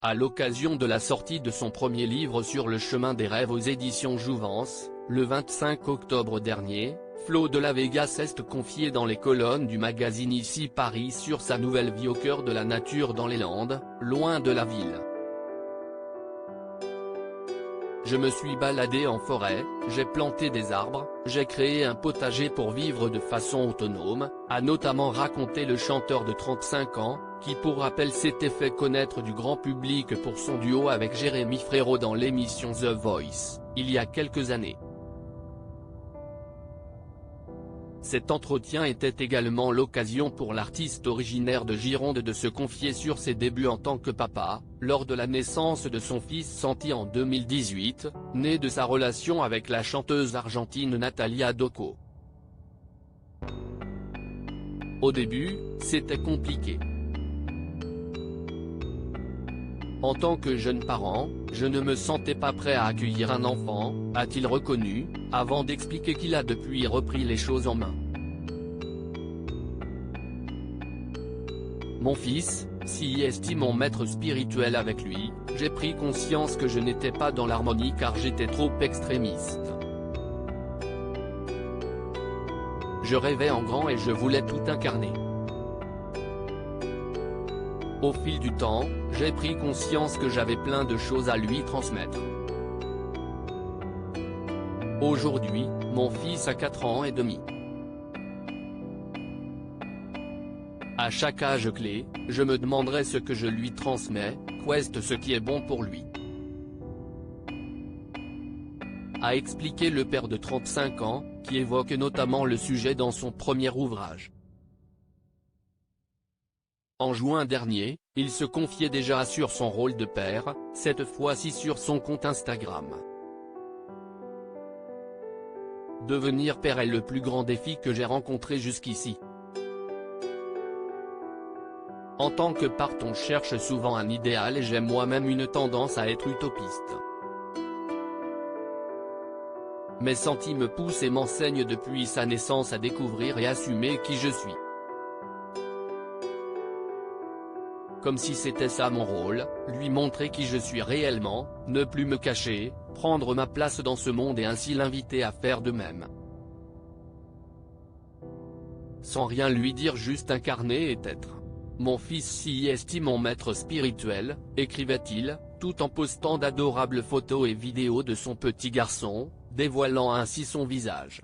À l'occasion de la sortie de son premier livre sur le chemin des rêves aux éditions Jouvence, le 25 octobre dernier, Flo de la Vega s'est confié dans les colonnes du magazine Ici Paris sur sa nouvelle vie au cœur de la nature dans les Landes, loin de la ville. Je me suis baladé en forêt, j'ai planté des arbres, j'ai créé un potager pour vivre de façon autonome, a notamment raconté le chanteur de 35 ans, qui pour rappel s'était fait connaître du grand public pour son duo avec Jérémy Frérot dans l'émission The Voice, il y a quelques années. Cet entretien était également l'occasion pour l'artiste originaire de Gironde de se confier sur ses débuts en tant que papa, lors de la naissance de son fils Santi en 2018, né de sa relation avec la chanteuse argentine Natalia Doco. Au début, c'était compliqué. En tant que jeune parent, je ne me sentais pas prêt à accueillir un enfant, a-t-il reconnu, avant d'expliquer qu'il a depuis repris les choses en main. Mon fils, s'y estime mon maître spirituel avec lui, j'ai pris conscience que je n'étais pas dans l'harmonie car j'étais trop extrémiste. Je rêvais en grand et je voulais tout incarner. Au fil du temps, j'ai pris conscience que j'avais plein de choses à lui transmettre. Aujourd'hui, mon fils a 4 ans et demi. À chaque âge clé, je me demanderai ce que je lui transmets, qu'est ce qui est bon pour lui. A expliqué le père de 35 ans, qui évoque notamment le sujet dans son premier ouvrage. En juin dernier, il se confiait déjà sur son rôle de père, cette fois-ci sur son compte Instagram. Devenir père est le plus grand défi que j'ai rencontré jusqu'ici. En tant que parent, on cherche souvent un idéal et j'ai moi-même une tendance à être utopiste. Mais Santi me pousse et m'enseigne depuis sa naissance à découvrir et assumer qui je suis. Comme si c'était ça mon rôle, lui montrer qui je suis réellement, ne plus me cacher, prendre ma place dans ce monde et ainsi l'inviter à faire de même. Sans rien lui dire, juste incarner et être. Mon fils s'y estime mon maître spirituel, écrivait-il, tout en postant d'adorables photos et vidéos de son petit garçon, dévoilant ainsi son visage.